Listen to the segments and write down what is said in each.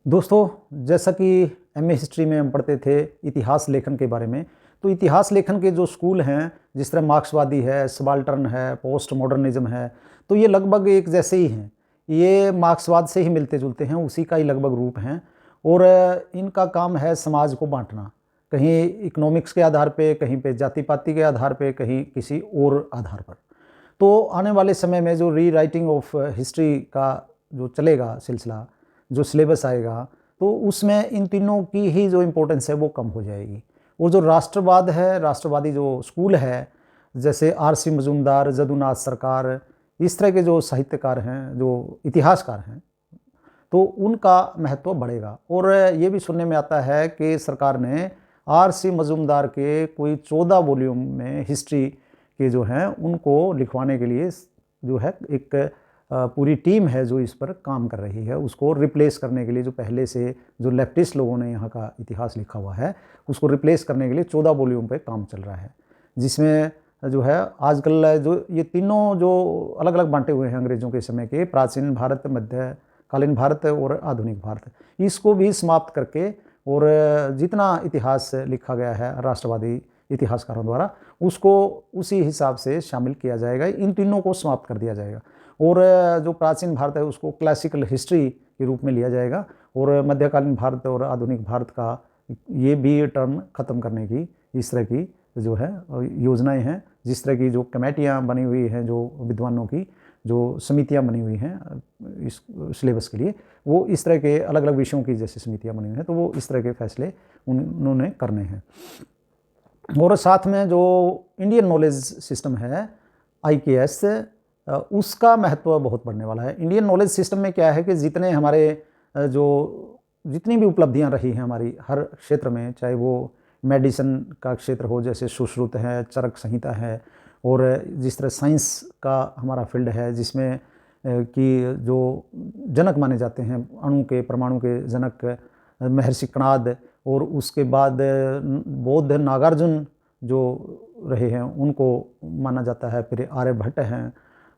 दोस्तों, जैसा कि एमए हिस्ट्री में हम पढ़ते थे इतिहास लेखन के बारे में। तो इतिहास लेखन के जो स्कूल हैं, जिस तरह मार्क्सवादी है, सबाल्टर्न है, पोस्ट मॉडर्निज्म है, तो ये लगभग एक जैसे ही हैं। ये मार्क्सवाद से ही मिलते जुलते हैं, उसी का ही लगभग रूप हैं। और इनका काम है समाज को बांटना, कहीं इकोनॉमिक्स के आधार पे, कहीं पे जाति पाति के आधार पे, कहीं किसी और आधार पर। तो आने वाले समय में जो री राइटिंग ऑफ हिस्ट्री का जो चलेगा सिलसिला, जो सिलेबस आएगा, तो उसमें इन तीनों की ही जो इम्पोर्टेंस है वो कम हो जाएगी। और जो राष्ट्रवाद है, राष्ट्रवादी जो स्कूल है, जैसे आर.सी. मजूमदार, जदुनाथ सरकार, इस तरह के जो साहित्यकार हैं, जो इतिहासकार हैं, तो उनका महत्व बढ़ेगा। और ये भी सुनने में आता है कि सरकार ने आर.सी. मजूमदार के कोई 14 वॉल्यूम में हिस्ट्री के जो हैं उनको लिखवाने के लिए जो है एक पूरी टीम है जो इस पर काम कर रही है, उसको रिप्लेस करने के लिए। जो पहले से जो लेफ्टिस्ट लोगों ने यहाँ का इतिहास लिखा हुआ है, उसको रिप्लेस करने के लिए 14 वॉल्यूम पे काम चल रहा है, जिसमें जो है आजकल जो ये तीनों जो अलग अलग बांटे हुए हैं अंग्रेज़ों के समय के, प्राचीन भारत, मध्यकालीन भारत और आधुनिक भारत, इसको भी समाप्त करके और जितना इतिहास लिखा गया है राष्ट्रवादी इतिहासकारों द्वारा, उसको उसी हिसाब से शामिल किया जाएगा। इन तीनों को समाप्त कर दिया जाएगा और जो प्राचीन भारत है उसको क्लासिकल हिस्ट्री के रूप में लिया जाएगा, और मध्यकालीन भारत और आधुनिक भारत का ये भी टर्म ख़त्म करने की इस तरह की जो है योजनाएं हैं। जिस तरह की जो कमेटियां बनी हुई हैं, जो विद्वानों की जो समितियां बनी हुई हैं इस सिलेबस के लिए, वो इस तरह के अलग अलग विषयों की जैसे समितियां बनी हुई हैं, तो वो इस तरह के फैसले उन्होंने करने हैं। और साथ में जो इंडियन नॉलेज सिस्टम है IKS, उसका महत्व बहुत बढ़ने वाला है। इंडियन नॉलेज सिस्टम में क्या है कि जितने हमारे जितनी भी उपलब्धियां रही हैं हमारी हर क्षेत्र में, चाहे वो मेडिसिन का क्षेत्र हो, जैसे सुश्रुत है, चरक संहिता है, और जिस तरह साइंस का हमारा फील्ड है, जिसमें कि जो जनक माने जाते हैं, अणु के, परमाणु के जनक महर्षि कणाद, और उसके बाद बौद्ध नागार्जुन जो रहे हैं उनको माना जाता है। फिर आर्यभट्ट हैं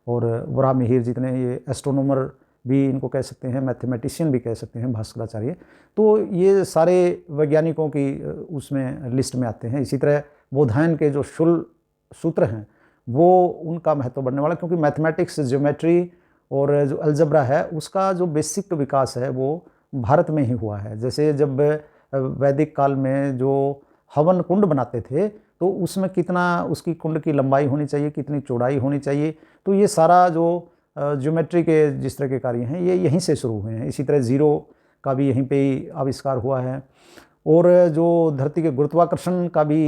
और वराहमिहिर, जितने ये एस्ट्रोनॉमर भी इनको कह सकते हैं, मैथमेटिशियन भी कह सकते हैं, भास्कराचार्य, तो ये सारे वैज्ञानिकों की उसमें लिस्ट में आते हैं। इसी तरह बौधायन के जो शुल सूत्र हैं वो उनका महत्व बढ़ने वाला, क्योंकि मैथमेटिक्स, ज्योमेट्री और जो अलजब्रा है उसका जो बेसिक विकास है वो भारत में ही हुआ है। जैसे जब वैदिक काल में जो हवन कुंड बनाते थे, तो उसमें कितना उसकी कुंड की लंबाई होनी चाहिए, कितनी चौड़ाई होनी चाहिए, तो ये सारा जो ज्योमेट्री के जिस तरह के कार्य हैं ये यहीं से शुरू हुए हैं। इसी तरह ज़ीरो का भी यहीं पे ही आविष्कार हुआ है, और जो धरती के गुरुत्वाकर्षण का भी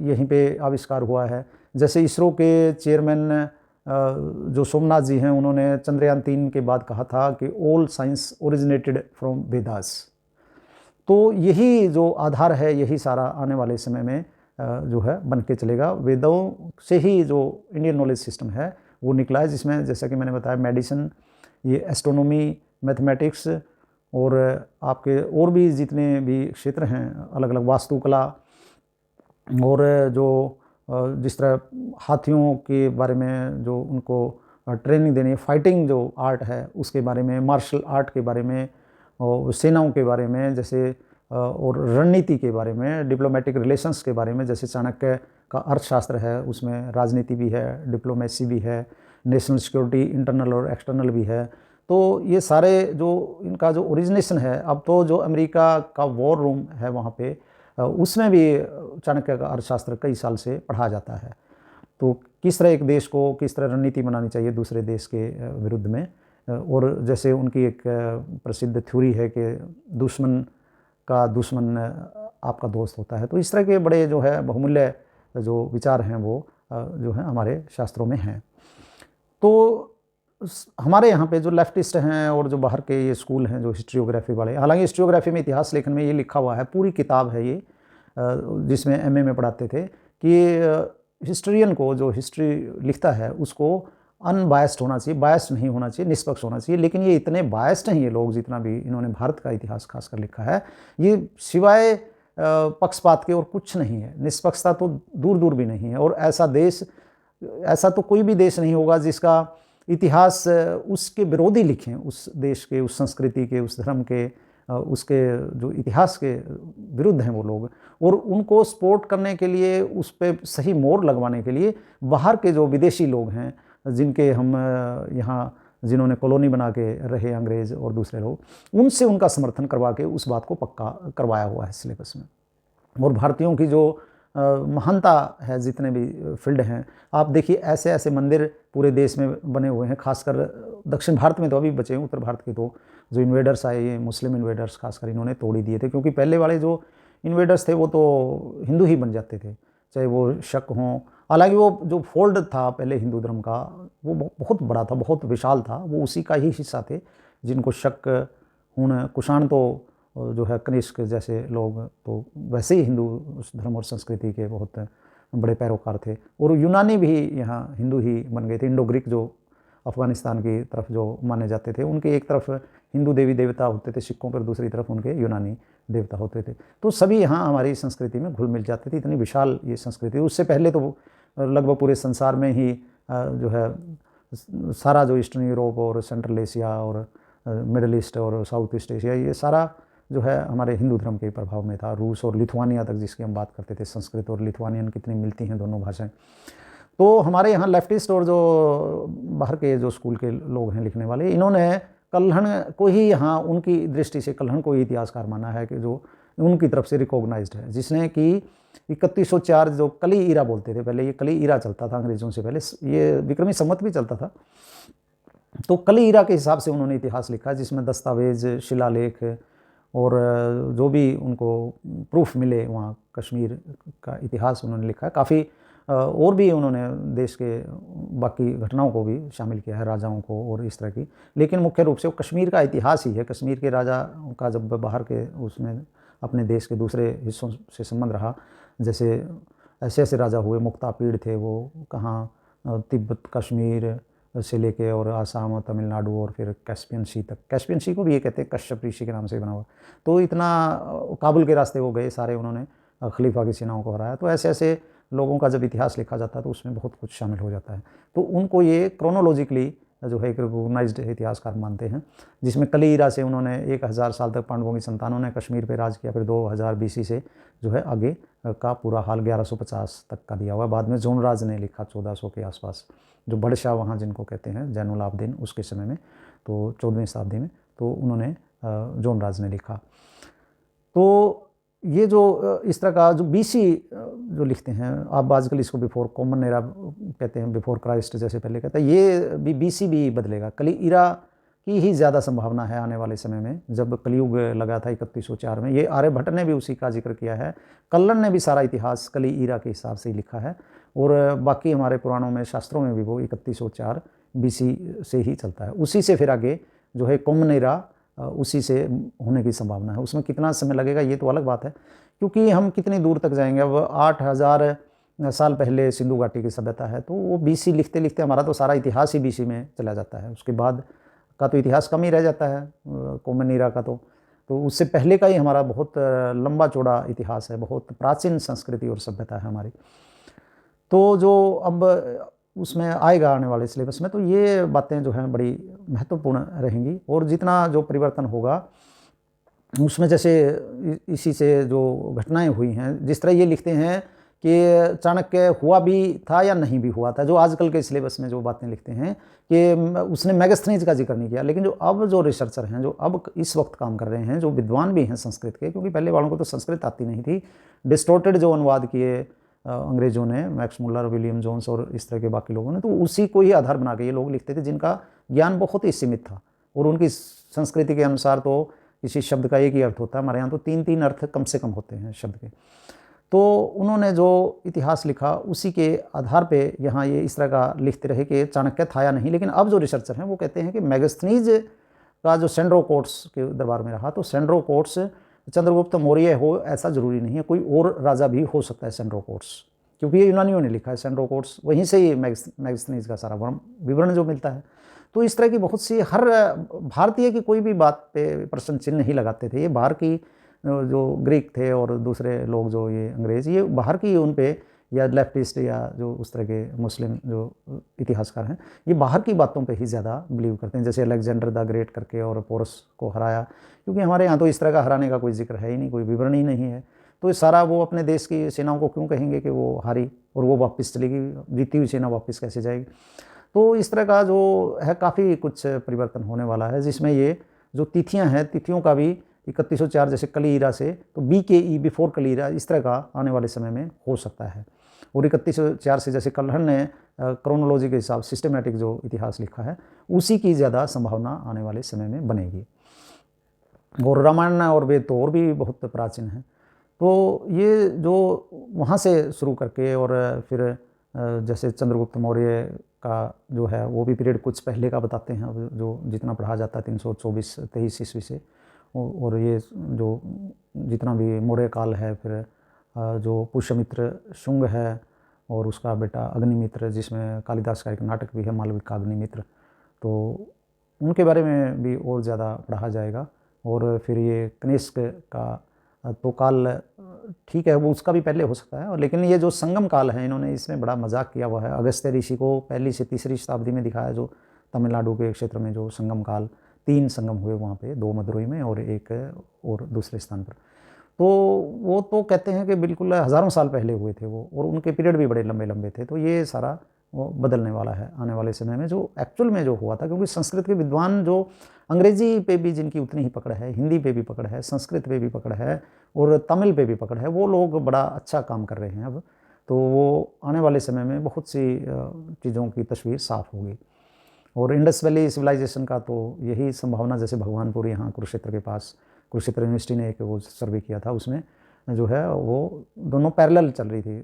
यहीं पे आविष्कार हुआ है। जैसे इसरो के चेयरमैन जो सोमनाथ जी हैं, उन्होंने चंद्रयान 3 के बाद कहा था कि all science originated from Vedas. तो यही जो आधार है, यही सारा आने वाले समय में जो है बन के चलेगा। वेदों से ही जो इंडियन नॉलेज सिस्टम है वो निकला है, जिसमें जैसा कि मैंने बताया मेडिसिन, ये एस्ट्रोनॉमी, मैथमेटिक्स, और आपके और भी जितने भी क्षेत्र हैं अलग अलग, वास्तुकला, और जो जिस तरह हाथियों के बारे में जो उनको ट्रेनिंग देनी है, फाइटिंग जो आर्ट है उसके बारे में, मार्शल आर्ट के बारे में, और सेनाओं के बारे में, जैसे और रणनीति के बारे में, डिप्लोमेटिक रिलेशंस के बारे में, जैसे चाणक्य का अर्थशास्त्र है, उसमें राजनीति भी है, डिप्लोमेसी भी है, नेशनल सिक्योरिटी इंटरनल और एक्सटर्नल भी है। तो ये सारे जो इनका जो ओरिजिनेशन है, अब तो जो अमेरिका का वॉर रूम है वहाँ पे, उसमें भी चाणक्य का अर्थशास्त्र कई साल से पढ़ा जाता है। तो किस तरह एक देश को किस तरह रणनीति बनानी चाहिए दूसरे देश के विरुद्ध में, और जैसे उनकी एक प्रसिद्ध थ्योरी है कि दुश्मन का दुश्मन आपका दोस्त होता है। तो इस तरह के बड़े जो है बहुमूल्य जो विचार हैं वो जो है हमारे शास्त्रों में हैं। तो हमारे यहाँ पे जो लेफ्टिस्ट हैं और जो बाहर के ये स्कूल हैं जो हिस्ट्रियोग्राफी वाले, हालांकि हिस्ट्रियोग्राफी में, इतिहास लेखन में ये लिखा हुआ है, पूरी किताब है ये, जिसमें एमए में पढ़ाते थे कि हिस्ट्रियन को, जो हिस्ट्री लिखता है, उसको अनबायस्ड होना चाहिए, बायस्ड नहीं होना चाहिए, निष्पक्ष होना चाहिए। लेकिन ये इतने बायस्ड हैं ये लोग, जितना भी इन्होंने भारत का इतिहास खासकर लिखा है, ये सिवाय पक्षपात के और कुछ नहीं है। निष्पक्षता तो दूर दूर भी नहीं है। और ऐसा तो कोई भी देश नहीं होगा जिसका इतिहास उसके विरोधी लिखें, उस देश के, उस संस्कृति के, उस धर्म के, उसके जो इतिहास के विरुद्ध हैं वो लोग, और उनको सपोर्ट करने के लिए, उस पे सही मोहर लगवाने के लिए बाहर के जो विदेशी लोग हैं, जिनके हम यहाँ जिन्होंने कॉलोनी बना के रहे अंग्रेज़ और दूसरे लोग, उनसे उनका समर्थन करवा के उस बात को पक्का करवाया हुआ है सिलेबस में। और भारतीयों की जो महानता है जितने भी फील्ड हैं, आप देखिए ऐसे ऐसे मंदिर पूरे देश में बने हुए हैं, खासकर दक्षिण भारत में तो अभी बचे हैं, उत्तर भारत के तो जो इन्वेडर्स आए, ये मुस्लिम इन्वेडर्स खासकर इन्होंने तोड़ ही दिए थे, क्योंकि पहले वाले जो इन्वेडर्स थे वो तो हिंदू ही बन जाते थे, चाहे वो शक हों। हालांकि वो जो फोल्ड था पहले हिंदू धर्म का, वो बहुत बड़ा था, बहुत विशाल था, वो उसी का ही हिस्सा थे, जिनको शक, हुण, कुषाण तो जो है कनिष्क जैसे लोग तो वैसे ही हिंदू उस धर्म और संस्कृति के बहुत बड़े पैरोकार थे, और यूनानी भी यहाँ हिंदू ही बन गए थे। इंडो ग्रीक जो अफ़गानिस्तान की तरफ जो माने जाते थे, उनके एक तरफ हिंदू देवी देवता होते थे सिखों पर, दूसरी तरफ उनके यूनानी देवता होते थे। तो सभी यहाँ हमारी संस्कृति में घुल मिल जाते थे, इतनी विशाल ये संस्कृति। उससे पहले तो लगभग पूरे संसार में ही जो है सारा जो ईस्टर्न यूरोप और सेंट्रल एशिया और मिडल ईस्ट और साउथ ईस्ट एशिया, ये सारा जो है हमारे हिंदू धर्म के प्रभाव में था। रूस और लिथुआनिया तक जिसकी हम बात करते थे, संस्कृत और लिथुआनियन कितनी मिलती हैं दोनों भाषाएं। तो हमारे यहाँ लेफ्टिस्ट और जो बाहर के जो स्कूल के लोग हैं लिखने वाले, इन्होंने कल्हण को ही यहाँ उनकी दृष्टि से कल्हण को ही इतिहासकार माना है कि जो उनकी तरफ से रिकॉग्नाइज्ड है, जिसने कि 3104 जो कली ईरा बोलते थे, पहले ये कली ईरा चलता था अंग्रेज़ों से पहले, ये विक्रमी संवत भी चलता था। तो कली ईरा के हिसाब से उन्होंने इतिहास लिखा, जिसमें दस्तावेज, शिलालेख और जो भी उनको प्रूफ मिले वहाँ कश्मीर का इतिहास उन्होंने लिखा है। काफ़ी और भी उन्होंने देश के बाकी घटनाओं को भी शामिल किया है, राजाओं को और इस तरह की, लेकिन मुख्य रूप से वो कश्मीर का इतिहास ही है। कश्मीर के राजा का जब बाहर के उसमें अपने देश के दूसरे हिस्सों से संबंध रहा, जैसे ऐसे ऐसे राजा हुए, मुक्तापीड़ थे, वो कहाँ तिब्बत, कश्मीर से लेके और आसाम और तमिलनाडु और फिर कैस्पियन सी तक। कैस्पियन सी को भी ये कहते हैं कश्यप ऋषि के नाम से बना हुआ। तो इतना काबुल के रास्ते वो गए सारे, उन्होंने खलीफा की सेनाओं को हराया। तो ऐसे ऐसे लोगों का जब इतिहास लिखा जाता है तो उसमें बहुत कुछ शामिल हो जाता है। तो उनको ये क्रोनोलॉजिकली जो है एक रिकॉग्नाइज्ड इतिहासकार मानते हैं, जिसमें कली ईरा से उन्होंने 1000 साल तक पांडवों की संतानों ने कश्मीर पे राज किया, फिर 2000 BC से जो है आगे का पूरा हाल 1150 तक का दिया हुआ है। बाद में जोनराज ने लिखा 1400 के आसपास, जो बड़शाह वहाँ जिनको कहते हैं, जैनुल आबदीन, उसके समय में, तो 14वीं शताब्दी में, तो उन्होंने जोनराज ने लिखा। तो ये जो इस तरह का जो BC जो लिखते हैं, आप आजकल इसको बिफोर कॉमन एरा कहते हैं, बिफोर क्राइस्ट जैसे पहले कहते हैं, ये भी BC भी बदलेगा। कली ईरा की ही ज़्यादा संभावना है आने वाले समय में, जब कलयुग लगा था 3104 में। ये आर्यभट्ट ने भी उसी का जिक्र किया है। कल्लन ने भी सारा इतिहास कली ईरा के हिसाब से ही लिखा है, और बाकी हमारे पुराणों में, शास्त्रों में भी वो 3104 BC से ही चलता है। उसी से फिर आगे जो है कॉमन एरा उसी से होने की संभावना है। उसमें कितना समय लगेगा ये तो अलग बात है, क्योंकि हम कितनी दूर तक जाएंगे। अब 8000 साल पहले सिंधु घाटी की सभ्यता है, तो वो BC लिखते लिखते हमारा तो सारा इतिहास ही BC में चला जाता है। उसके बाद का तो इतिहास कम ही रह जाता है कॉमन एरा का। तो उससे पहले का ही हमारा बहुत लंबा चौड़ा इतिहास है, बहुत प्राचीन संस्कृति और सभ्यता है हमारी। तो जो अब उसमें आएगा आने वाले सिलेबस में, तो ये बातें जो हैं बड़ी महत्वपूर्ण रहेंगी। और जितना जो परिवर्तन होगा उसमें, जैसे इसी से जो घटनाएं हुई हैं, जिस तरह ये लिखते हैं कि चाणक्य हुआ भी था या नहीं भी हुआ था, जो आजकल के सिलेबस में जो बातें लिखते हैं कि उसने मेगास्थनीज का जिक्र नहीं किया, लेकिन जो अब जो रिसर्चर हैं, जो अब इस वक्त काम कर रहे हैं, जो विद्वान भी हैं संस्कृत के, क्योंकि पहले वालों को तो संस्कृत आती नहीं थी, डिस्टोर्टेड जो अनुवाद किए अंग्रेज़ों ने, मैक्स मुलर, विलियम जोन्स और इस तरह के बाकी लोगों ने, तो उसी को ही आधार बना के ये लोग लिखते थे, जिनका ज्ञान बहुत ही सीमित था। और उनकी संस्कृति के अनुसार तो किसी शब्द का एक ही अर्थ होता है, हमारे यहाँ तो 3-3 अर्थ कम से कम होते हैं शब्द के। तो उन्होंने जो इतिहास लिखा उसी के आधार पे यहाँ ये इस तरह का लिखते रहे कि चाणक्य था या नहीं। लेकिन अब जो रिसर्चर हैं वो कहते हैं कि मेगास्थनीज का जो सेंड्रोकोट्स के दरबार में रहा, तो सेंड्रोकोट्स चंद्रगुप्त मौर्य हो ऐसा ज़रूरी नहीं है, कोई और राजा भी हो सकता है सेंड्रोकोट्स, क्योंकि ये यूनानियों ने लिखा है सेंड्रोकोट्स, वहीं से ही मेगास्थनीज का सारा विवरण जो मिलता है। तो इस तरह की बहुत सी, हर भारतीय की कोई भी बात पे प्रश्न चिन्ह नहीं लगाते थे। ये बाहर की जो ग्रीक थे और दूसरे लोग जो ये अंग्रेज़, ये बाहर की उन पे या लेफ्टिस्ट या जो उस तरह के मुस्लिम जो इतिहासकार हैं, ये बाहर की बातों पे ही ज़्यादा बिलीव करते हैं, जैसे अलेक्जेंडर द ग्रेट करके और पोरस को हराया, क्योंकि हमारे यहाँ तो इस तरह का हराने का कोई जिक्र है ही नहीं, कोई विवरण ही नहीं है। तो ये सारा वो अपने देश की सेनाओं को क्यों कहेंगे कि वो हारी और वो वापस चलेगी, जीती हुई सेना वापस कैसे जाएगी। तो इस तरह का जो है काफ़ी कुछ परिवर्तन होने वाला है, जिसमें ये जो तिथियां हैं, तिथियों का भी 3104 जैसे कली ईरा से तो BKE बिफोर कली ईरा इस तरह का आने वाले समय में हो सकता है। और 3104 से जैसे कल्हड़ ने क्रोनोलॉजी के हिसाब सिस्टमेटिक जो इतिहास लिखा है, उसी की ज़्यादा संभावना आने वाले समय में बनेगी। और रामायण और वेद तो और भी बहुत प्राचीन है। तो ये जो वहाँ से शुरू करके और फिर जैसे चंद्रगुप्त मौर्य का जो है वो भी पीरियड कुछ पहले का बताते हैं, अब जो जितना पढ़ा जाता है 324-23 ईस्वी से, और ये जो जितना भी मौर्य काल है, फिर जो पुष्यमित्र शुंग है और उसका बेटा अग्निमित्र, जिसमें कालिदास का एक नाटक भी है मालविका का अग्निमित्र, तो उनके बारे में भी और ज़्यादा पढ़ा जाएगा। और फिर ये कनिष्क का तो काल ठीक है, वो उसका भी पहले हो सकता है, और लेकिन ये जो संगम काल है, इन्होंने इसमें बड़ा मजाक किया हुआ है। अगस्त्य ऋषि को 1ली से 3री शताब्दी में दिखाया, जो तमिलनाडु के क्षेत्र में जो संगम काल 3 संगम हुए वहाँ पे, 2 मदुरई में और एक और दूसरे स्थान पर। तो वो तो कहते हैं कि बिल्कुल हज़ारों साल पहले हुए थे वो, और उनके पीरियड भी बड़े लंबे लंबे थे। तो ये सारा वो बदलने वाला है आने वाले समय में, जो एक्चुअल में जो हुआ था, क्योंकि संस्कृत के विद्वान जो अंग्रेजी पे भी जिनकी उतनी ही पकड़ है, हिंदी पे भी पकड़ है, संस्कृत पे भी पकड़ है और तमिल पे भी पकड़ है, वो लोग बड़ा अच्छा काम कर रहे हैं अब। तो वो आने वाले समय में बहुत सी चीज़ों की तस्वीर साफ होगी। और इंडस वैली सिविलाइजेशन का तो यही संभावना, जैसे भगवानपुर यहाँ कुरुक्षेत्र के पास, कुरुक्षेत्र यूनिवर्सिटी ने एक वो सर्वे किया था, उसमें जो है वो दोनों पैरेलल चल रही थी,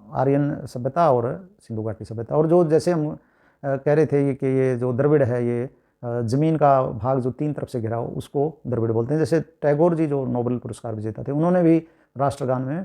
आर्यन सभ्यता और सिंधु घाटी सभ्यता। और जो जैसे हम कह रहे थे कि ये जो द्रविड़ है, ये ज़मीन का भाग जो 3 तरफ से घिरा हो, उसको द्रविड़ बोलते हैं। जैसे टैगोर जी जो नोबेल पुरस्कार विजेता थे, उन्होंने भी राष्ट्रगान में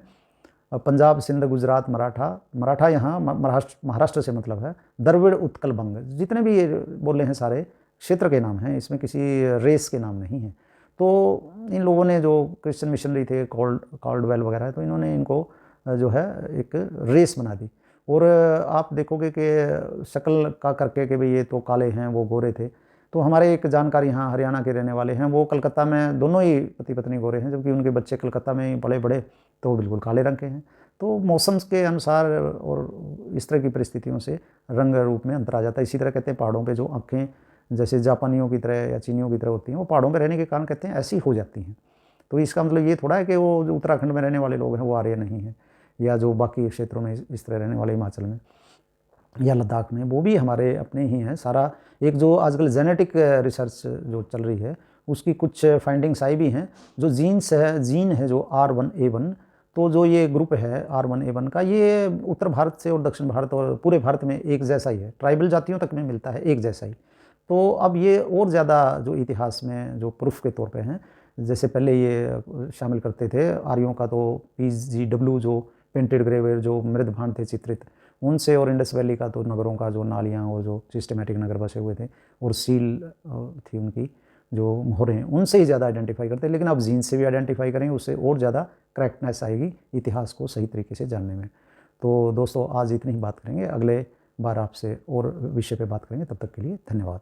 पंजाब, सिंध, गुजरात, मराठा यहाँ महाराष्ट्र से मतलब है, द्रविड़, उत्कल, बंग, जितने भी ये बोले हैं सारे क्षेत्र के नाम हैं, इसमें किसी रेस के नाम नहीं हैं। तो इन लोगों ने जो क्रिश्चियन मिशनरी थे, कॉल्डवेल वगैरह, तो इन्होंने इनको जो है एक रेस बना दी। और आप देखोगे कि शक्ल का करके कि भाई ये तो काले हैं, वो गोरे थे। तो हमारे एक जानकार यहाँ हरियाणा के रहने वाले हैं, वो कलकत्ता में दोनों ही पति पत्नी गोरे हैं, जबकि उनके बच्चे कलकत्ता में ही पले बड़े, तो वो बिल्कुल काले रंग के हैं। तो मौसम के अनुसार और इस तरह की परिस्थितियों से रंग रूप में अंतर आ जाता है। इसी तरह कहते हैं पहाड़ों पे जो आँखें जैसे जापानियों की तरह या चीनियों की तरह होती हैं, वो पहाड़ों पे रहने के कारण कहते हैं ऐसी हो जाती हैं। तो इसका मतलब ये थोड़ा है कि वो जो उत्तराखंड में रहने वाले लोग हैं वो आर्य नहीं हैं, या जो बाकी क्षेत्रों में इस तरह रहने वाले हिमाचल में या लद्दाख में, वो भी हमारे अपने ही हैं। सारा एक जो आजकल जेनेटिक रिसर्च जो चल रही है, उसकी कुछ फाइंडिंग्स आई भी हैं। जो जीन है जो R1A1, तो जो ये ग्रुप है R1A1 का, ये उत्तर भारत से और दक्षिण भारत और पूरे भारत में एक जैसा ही है, ट्राइबल जातियों तक में मिलता है एक जैसा ही। तो अब ये और ज़्यादा जो इतिहास में जो प्रूफ के तौर पे हैं, जैसे पहले ये शामिल करते थे आर्यों का, तो PGW जो पेंटेड ग्रेवेयर जो मृदभांड थे चित्रित, उनसे, और इंडस वैली का तो नगरों का जो नालियाँ और जो सिस्टमेटिक नगर बसे हुए थे और सील थी उनकी जो मोहरें, उनसे ही ज़्यादा आइडेंटिफाई करते हैं। लेकिन अब जीन से भी आइडेंटिफाई करेंगे, उससे और ज़्यादा करेक्टनेस आएगी इतिहास को सही तरीके से जानने में। तो दोस्तों आज इतनी ही बात करेंगे, अगले बार आपसे और विषय पे बात करेंगे। तब तक के लिए धन्यवाद।